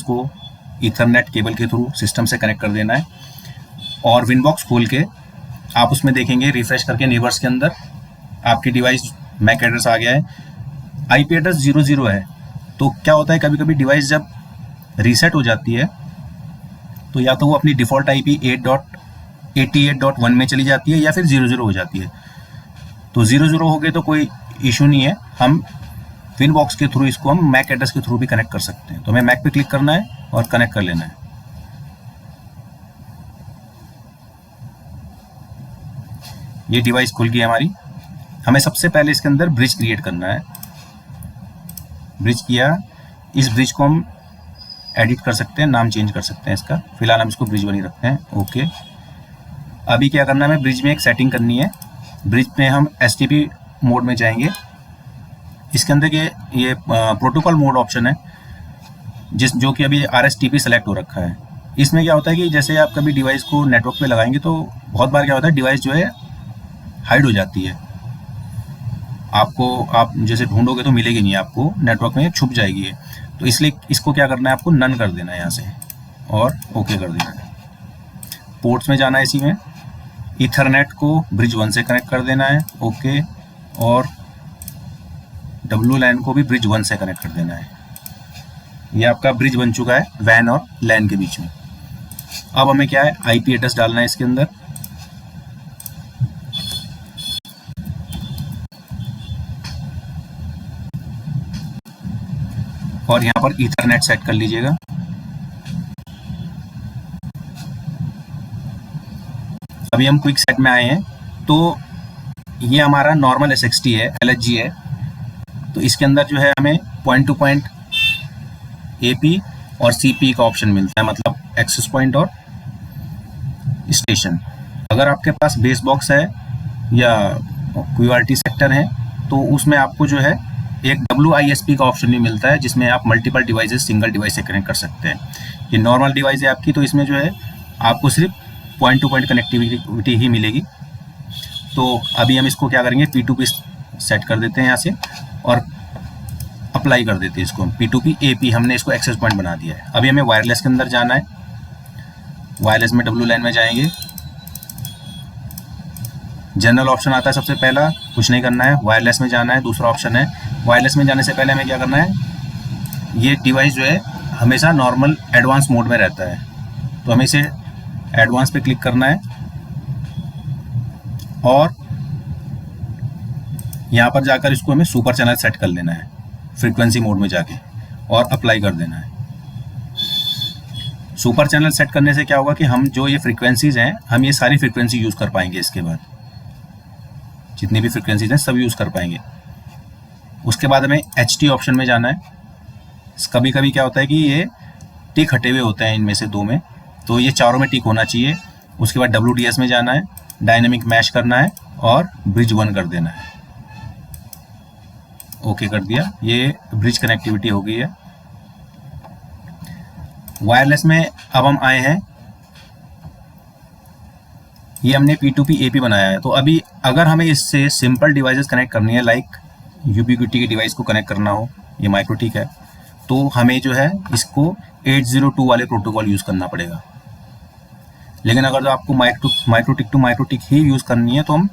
को Ethernet cable के through system से कनेक्ट कर देना है। और विनबॉक्स खोल के आप उसमें देखेंगे, रिफ्रेश करके नेबर्स के अंदर आपकी डिवाइस मैक एड्रेस आ गया है, आईपी एड्रेस 00 है। तो क्या होता है, कभी कभी डिवाइस जब रीसेट हो जाती है तो या तो वो अपनी डिफ़ॉल्ट आईपी 8.88.1 में चली जाती है या फिर 00 हो जाती है। तो 00 हो गए तो कोई इशू नहीं है, हम विनबॉक्स के थ्रू इसको हम मैक एड्रेस के थ्रू भी कनेक्ट कर सकते हैं। तो हमें मैक पे क्लिक करना है और कनेक्ट कर लेना है। ये डिवाइस खुल गई हमारी। हमें सबसे पहले इसके अंदर ब्रिज क्रिएट करना है। ब्रिज किया, इस ब्रिज को हम एडिट कर सकते हैं, नाम चेंज कर सकते हैं इसका, फिलहाल हम इसको ब्रिज बनी रखते हैं। ओके, अभी क्या करना है, हमें ब्रिज में एक सेटिंग करनी है। ब्रिज में हम एसटीपी मोड में जाएंगे। इसके अंदर ये प्रोटोकॉल मोड ऑप्शन है, जो कि अभी RSTP सेलेक्ट हो रखा है। इसमें क्या होता है कि जैसे आप कभी डिवाइस को नेटवर्क पे लगाएंगे तो बहुत बार क्या होता है, डिवाइस जो है हाइड हो जाती है। आप जैसे ढूंढोगे तो मिलेगी नहीं आपको, नेटवर्क में छुप जाएगी ये। तो इसलिए इसको क्या करना है, आपको नन कर देना है यहाँ से और ओके कर देना है। पोर्ट्स में जाना है, इसी में ईथरनेट को ब्रिज 1 से कनेक्ट कर देना है। ओके, और WLAN को भी ब्रिज 1 से कनेक्ट कर देना है। ये आपका ब्रिज बन चुका है वैन और लैन के बीच में। अब हमें क्या है, आईपी एड्रेस डालना है इसके अंदर। और यहाँ पर ईथरनेट सेट कर लीजिएगा। अभी हम क्विक सेट में आए हैं, तो ये हमारा नॉर्मल SXT है, LHG है। तो इसके अंदर जो है हमें पॉइंट टू पॉइंट AP और CP का ऑप्शन मिलता है, मतलब एक्सेस पॉइंट और स्टेशन। अगर आपके पास बेस बॉक्स है या QRT सेक्टर है तो उसमें आपको जो है एक WISP का ऑप्शन भी मिलता है, जिसमें आप मल्टीपल डिवाइसेस सिंगल डिवाइस से कनेक्ट कर सकते हैं। ये नॉर्मल डिवाइस है आपकी, तो इसमें जो है आपको सिर्फ पॉइंट टू पॉइंट कनेक्टिविटी ही मिलेगी। तो अभी हम इसको क्या करेंगे, P2P सेट कर देते हैं यहाँ से और अप्लाई कर देते हैं इसको। P2P AP हमने इसको एक्सेस पॉइंट बना दिया है। अभी हमें वायरलेस के अंदर जाना है। वायरलेस में WLAN में जाएंगे। जनरल ऑप्शन आता है सबसे पहला, कुछ नहीं करना है। वायरलेस में जाना है, दूसरा ऑप्शन है। वायरलेस में जाने से पहले हमें क्या करना है, ये डिवाइस जो है हमेशा नॉर्मल एडवांस मोड में रहता है, तो हमें इसे एडवांस पे क्लिक करना है और यहाँ पर जाकर इसको हमें सुपर चैनल सेट कर लेना है, फ्रीक्वेंसी मोड में जाके, और अप्लाई कर देना है। सुपर चैनल सेट करने से क्या होगा कि हम जो ये फ्रीक्वेंसीज हैं, हम ये सारी फ्रीक्वेंसी यूज़ कर पाएंगे। इसके बाद जितनी भी फ्रीक्वेंसीज हैं सब यूज़ कर पाएंगे। उसके बाद हमें HT ऑप्शन में जाना है। कभी कभी क्या होता है कि ये टिक हटे हुए होते हैं इनमें से दो में, तो ये चारों में टिक होना चाहिए। उसके बाद WDS में जाना है, डायनेमिक मैश करना है और ब्रिज 1 कर देना है। ओके कर दिया, ये ब्रिज कनेक्टिविटी हो गई है। वायरलेस में अब हम आए हैं, ये हमने P2P AP बनाया है। तो अभी अगर हमें इससे सिंपल डिवाइसेस कनेक्ट करनी है, लाइक यूबिक्विटी के डिवाइस को कनेक्ट करना हो, ये माइक्रोटिक है, तो हमें जो है इसको 802 वाले प्रोटोकॉल यूज़ करना पड़ेगा। लेकिन अगर जो आपको माइक्रोटिक टू माइक्रोटिक ही यूज़ करनी है तो हम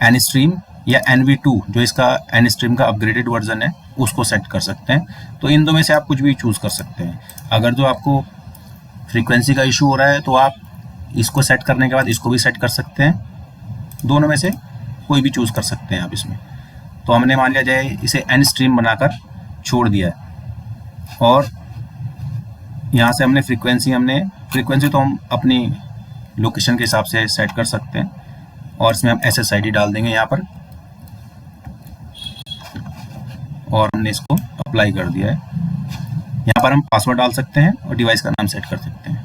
Nstream या NV2, जो इसका Nstream का अपग्रेडेड वर्जन है, उसको सेट कर सकते हैं। तो इन दो में से आप कुछ भी चूज़ कर सकते हैं। अगर जो आपको फ्रीक्वेंसी का इशू हो रहा है तो आप इसको सेट करने के बाद इसको भी सेट कर सकते हैं। दोनों में से कोई भी चूज़ कर सकते हैं आप इसमें। तो हमने मान लिया जाए इसे Nstream बनाकर छोड़ दिया है और यहाँ से हमने फ्रीक्वेंसी तो हम अपनी लोकेशन के हिसाब से सेट कर सकते हैं और इसमें हम SSID डाल देंगे यहाँ पर, और हमने इसको अप्लाई कर दिया है। यहाँ पर हम पासवर्ड डाल सकते हैं और डिवाइस का नाम सेट कर सकते हैं।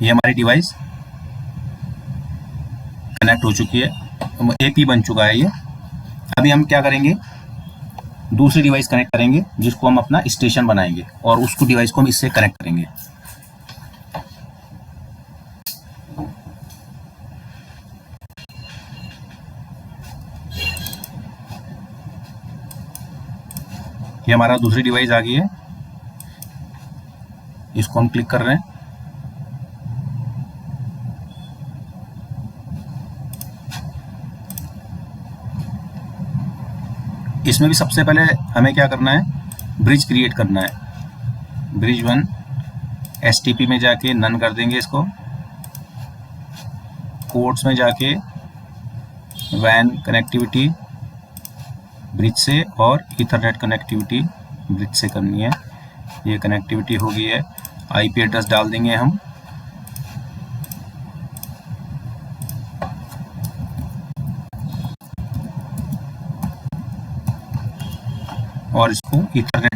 ये हमारी डिवाइस कनेक्ट हो चुकी है, AP बन चुका है ये। अभी हम क्या करेंगे, दूसरी डिवाइस कनेक्ट करेंगे जिसको हम अपना स्टेशन बनाएंगे और उसको डिवाइस को हम इससे कनेक्ट करेंगे। ये हमारा दूसरी डिवाइस आ गई है। इसको हम क्लिक कर रहे हैं। इसमें भी सबसे पहले हमें क्या करना है, ब्रिज क्रिएट करना है। ब्रिज 1 STP में जाके नन कर देंगे इसको, कोड्स में जाके वैन कनेक्टिविटी ब्रिज से और ईथरनेट कनेक्टिविटी ब्रिज से करनी है। ये कनेक्टिविटी हो गई है। IP एड्रेस डाल देंगे हम, और इसको ईथरनेट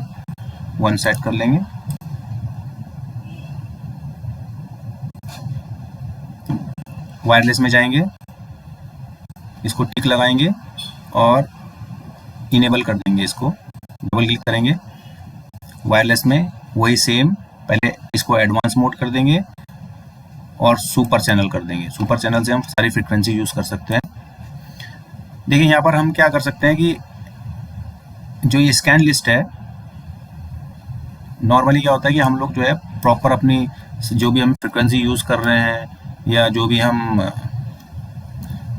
1 सेट कर लेंगे। वायरलेस में जाएंगे, इसको टिक लगाएंगे और इनेबल कर देंगे। इसको डबल क्लिक करेंगे, वायरलेस में वही सेम, पहले इसको एडवांस मोड कर देंगे और सुपर चैनल कर देंगे। सुपर चैनल से हम सारी फ्रीक्वेंसी यूज कर सकते हैं। देखिए यहाँ पर हम क्या कर सकते हैं कि जो ये स्कैन लिस्ट है, नॉर्मली क्या होता है कि हम लोग जो है प्रॉपर अपनी जो भी हम फ्रीक्वेंसी यूज कर रहे हैं या जो भी हम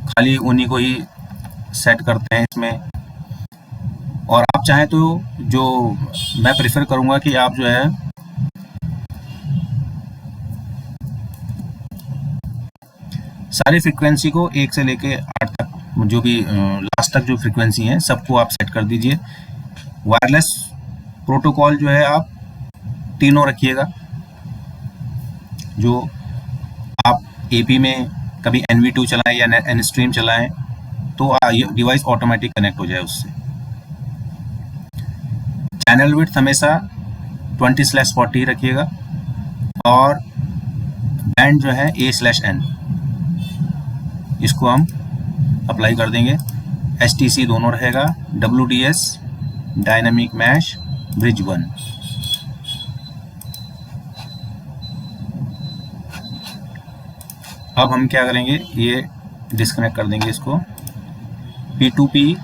खाली उन्हीं को ही सेट करते हैं इसमें। और आप चाहें तो जो मैं प्रेफर करूंगा कि आप जो है सारी फ्रीक्वेंसी को 1 से लेके 8 तक, जो भी लास्ट तक जो फ्रीक्वेंसी हैं सबको आप सेट कर दीजिए। वायरलेस प्रोटोकॉल जो है आप तीनों रखिएगा। जो आप AP में कभी NV2 चलाएं या Nstream चलाएं तो ये डिवाइस ऑटोमेटिक कनेक्ट हो जाए उससे। चैनल विड्थ हमेशा 20/40 रखिएगा और बैंड जो है A/N, इसको हम अप्लाई कर देंगे। STC दोनों रहेगा, WDS डायनामिक मैश ब्रिज 1। अब हम क्या करेंगे, ये डिस्कनेक्ट कर देंगे इसको। P2P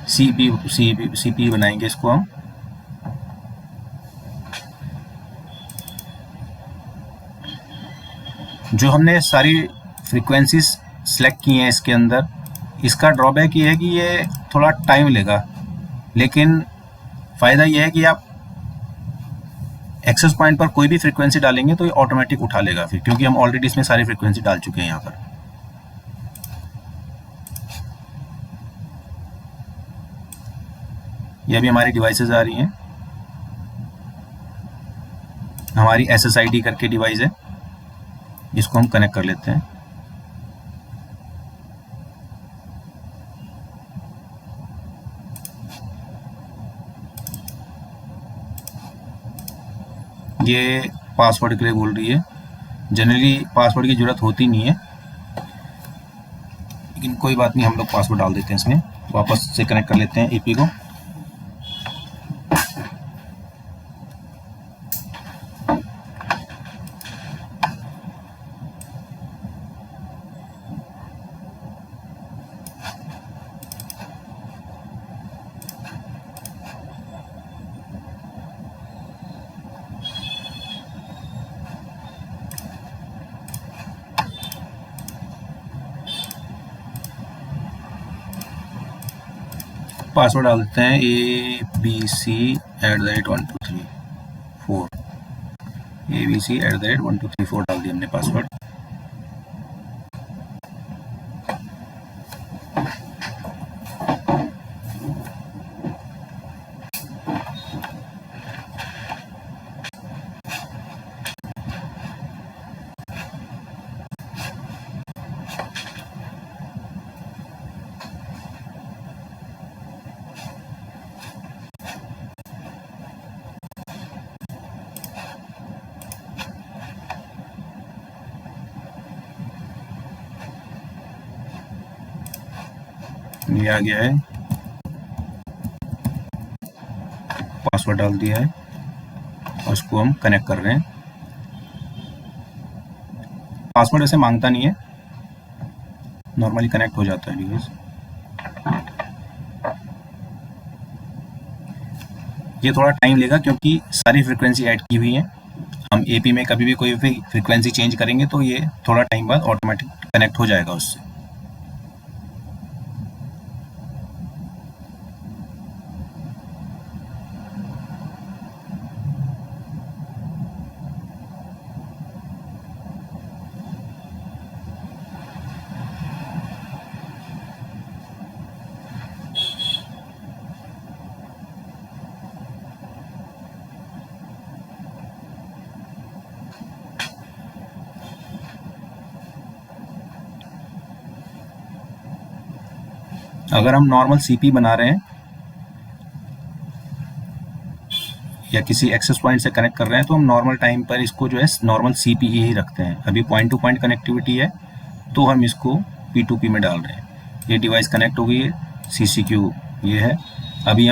CP बनाएंगे इसको हम। जो हमने सारी फ्रीक्वेंसीज सेलेक्ट की हैं इसके अंदर, इसका ड्रॉबैक ये है कि ये थोड़ा टाइम लेगा, लेकिन फ़ायदा ये है कि आप एक्सेस पॉइंट पर कोई भी फ्रीक्वेंसी डालेंगे तो ये ऑटोमेटिक उठा लेगा फिर, क्योंकि हम ऑलरेडी इसमें सारी फ्रीक्वेंसी डाल चुके हैं यहाँ पर। ये भी हमारी डिवाइसेस आ रही हैं। हमारी SSID करके डिवाइस है, इसको हम कनेक्ट कर लेते हैं। ये पासवर्ड के लिए बोल रही है। जनरली पासवर्ड की ज़रूरत होती नहीं है, लेकिन कोई बात नहीं, हम लोग पासवर्ड डाल देते हैं इसमें। वापस से कनेक्ट कर लेते हैं AP को। पासवर्ड डाल देते हैं ABC@1234। ABC@1234 डाल दिया हमने पासवर्ड। ये आ गया है, पासवर्ड डाल दिया है और इसको हम कनेक्ट कर रहे हैं। पासवर्ड ऐसे मांगता नहीं है, नॉर्मली कनेक्ट हो जाता है डिवाइस। ये थोड़ा टाइम लेगा क्योंकि सारी फ्रीक्वेंसी ऐड की हुई है। हम एपी में कभी भी कोई भी फ्रीक्वेंसी चेंज करेंगे तो ये थोड़ा टाइम बाद ऑटोमेटिक कनेक्ट हो जाएगा उससे। अगर हम नॉर्मल सीपी बना रहे हैं या किसी एक्सेस पॉइंट से कनेक्ट कर रहे हैं तो हम नॉर्मल टाइम पर इसको जो है नॉर्मल सीपीई ही रखते हैं। अभी पॉइंट टू पॉइंट कनेक्टिविटी है तो हम इसको P2P में डाल रहे हैं। ये डिवाइस कनेक्ट हो गई है, CCQ ये है। अभी